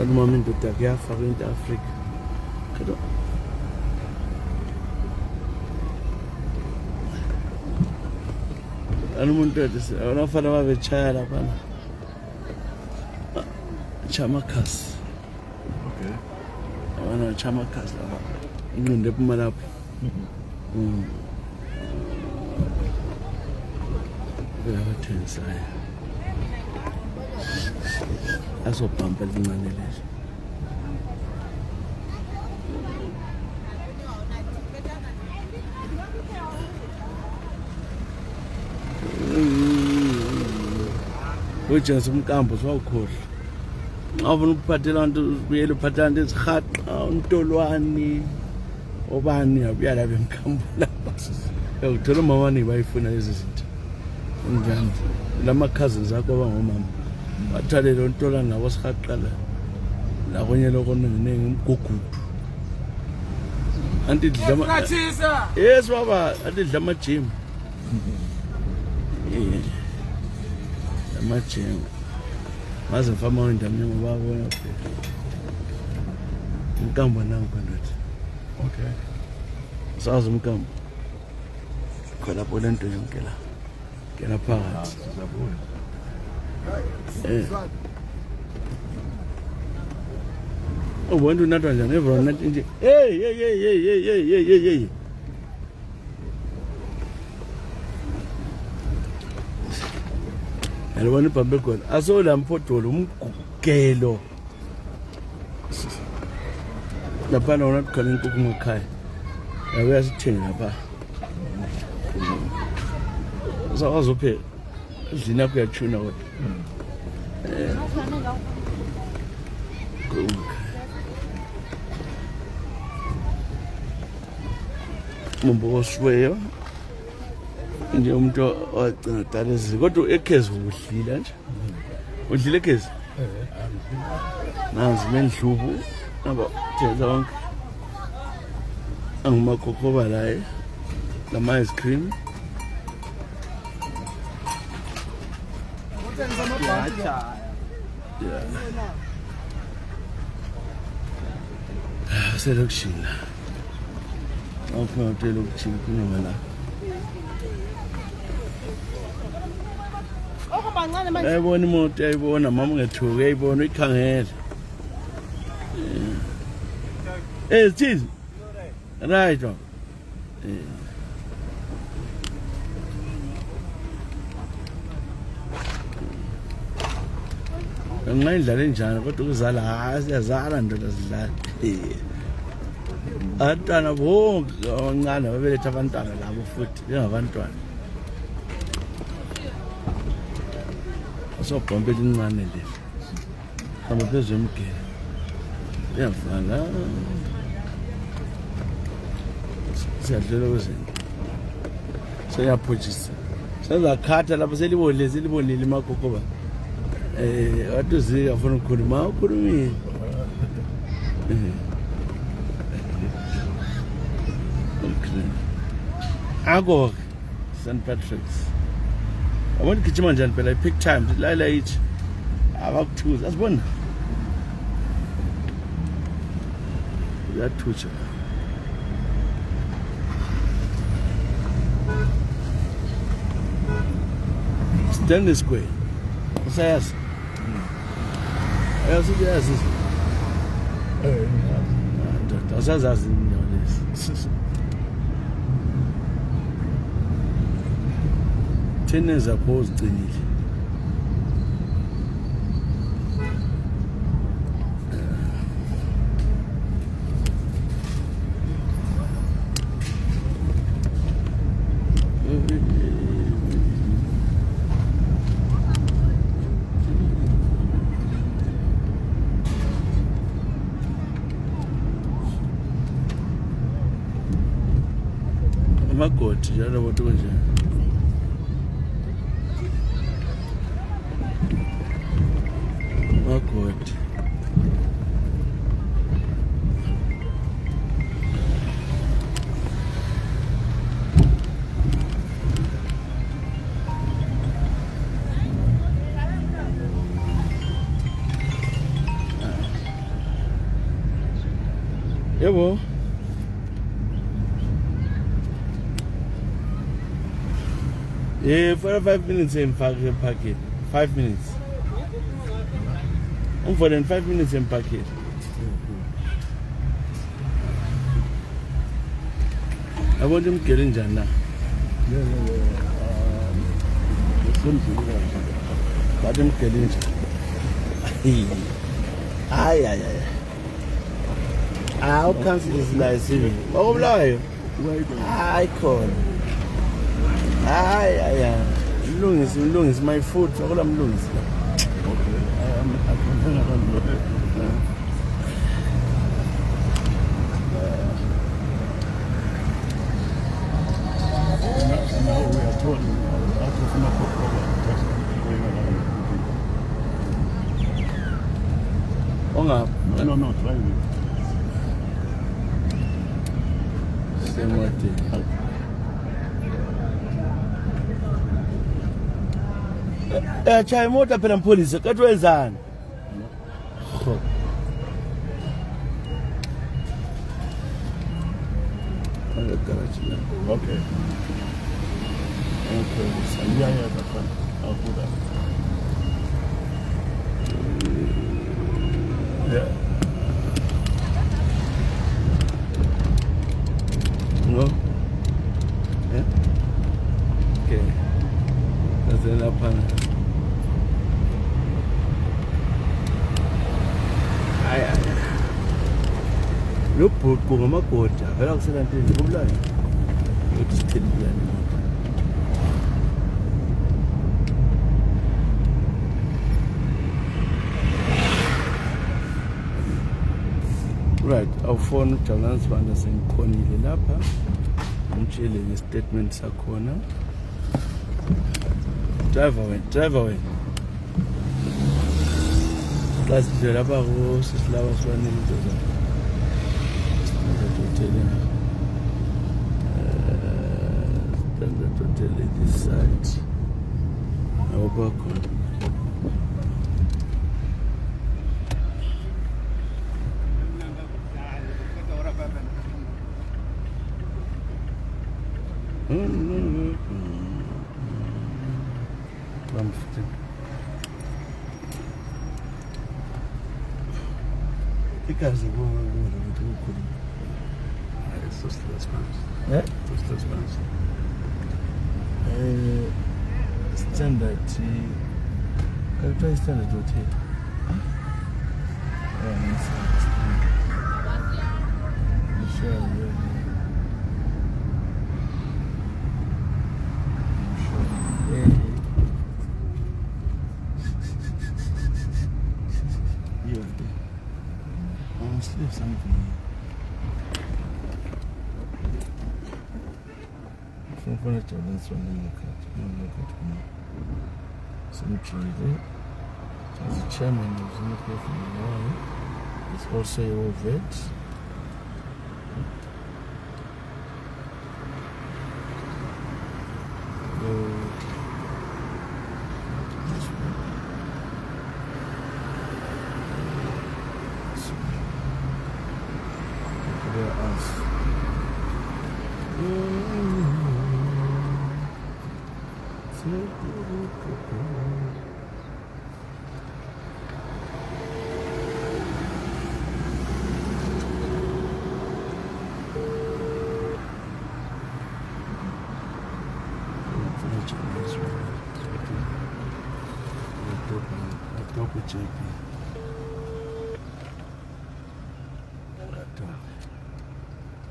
uma indoda kuyafa kwinto Afrika kodwa umuntu ethi awunafana babechaya lapha chamakhasi Okay. abana chamakhasi lapha inqinde ephuma lapha bayathengisayo azobhampa lincane lezo ujenza umkambo sawukhohle xa ufuna ukuphathela abantu ubuyele uphathela into ezihaqa untolwani obani abuya lapha emkambo lapha uyakuthola umamani bayifuna lezi zinto njani lama-cousins akho abangomama bathalele untolwani nabo sihaqala lakonye lokoninginingi umgugudu anti idla yes baba anti idla amajim amajim maze mfama wendamnyama babona umkambo nangu ndoda Okay. sazi umkambo khonapho le nto yonke la ngena phakathi Sizabona. ubona unathwa njani everyone nathi nje hey alibona ibhambe khona asola mfodolo umgugelo lapha nona kukhona inkukhu ngekhaya yabuya sithenge lapha uzawupheka endlini yakho uyatshuna kodwa mumbokosiweyo nje umuntu wagcina dala eziko kodwa ekhezi udlile nje udlile ekhezi nanzi mendlubu aba thenza wonke angumakokoba laye lama ice cream selokishini awuphuma utela ukujima kunoma la ayibona imoto ayibona mama ungethuki ayibona uyikhangele sithize right ngayidlala enjani kodwa ukuzala siyazala ndoda sidlala abantwana bonke abancane babeletha abantwana labo futhi njengabantwana asobhombe elincane le hamba phezu emgeni iyafana siyadlela kwezinto seyaphutshisa sezakhatha lapho selibonile imagogoba watu zika afuna ukukhuluma ukhulumile ako St. Patrick's abona gijima njani phela i-peak time layila yithi abakuthuza asibona uyathutsha Stanley Square usayazi ayazi uyazi asazazi indawo lezi. 10 years apho uzigcinile. Amagodi njalo abantu kanjani. Amagodi. Yebo. Yeah, for 5 minutes in packet. 5 minutes. For then 5 minutes in packet. I want him getting Jana. But him getting Ay. How comes this like civil? Oh, lie. I call. Ay. Mlungisi my food. Akula mlungisi. Now we are told out of no problem going Onga. on. No, try it. Same way. Chai motor phela mpholisa kathi wenzani? Okay. Yeah, that's fine. I'll do that. Yeah. No? Yeah? Okay. That's enough panel. Ay. Lo bhuqu ngamagoda vela kuselantini kubulani. Uthi sithini right, awufona uJalan Sibanda sengikhonile lapha. Ngitshele nge-statement sakhona. Driver wena. Xa sidle lapha kusisilaba sibanike into zakho. Standard Hotel this side. Awubakhona. Ikaze kuba ukuthi ukukhuluma. Hayi sosilas phansi. Sosilas phansi. Standard kalithiwa standard hotel. Leave something from furniture. That's one in the cut. Cemetery. As the chairman of the cemetery from the wall, it's also a vet. JP.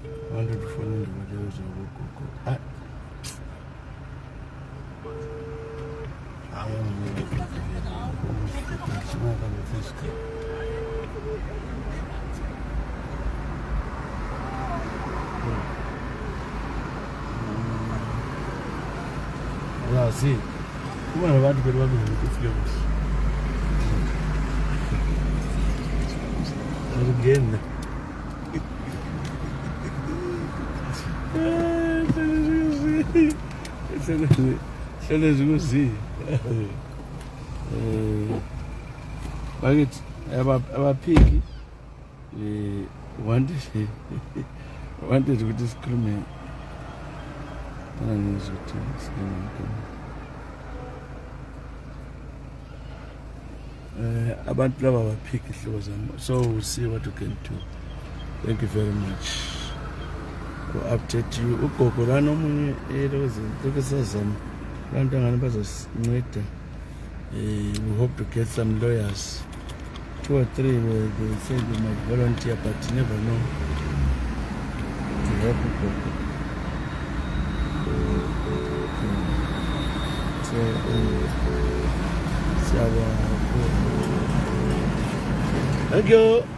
I wanted to follow the videos of Gogo. I am really good. Yeah, see, come on, about to get working with the films. Again. Hlele zikuzi. Bakithi abaphiki wanted ukuthi sikhulume ukuthi abantu laba baphiki ihlobo zami, so we'll see what we can do. Thank you very much. Update you ugogo lana omunye lokho sazama abantu angani bazosinceda. We hope to get some lawyers, 2 or 3 where they say they might volunteer, but you never know, to help ugogo. So thank you.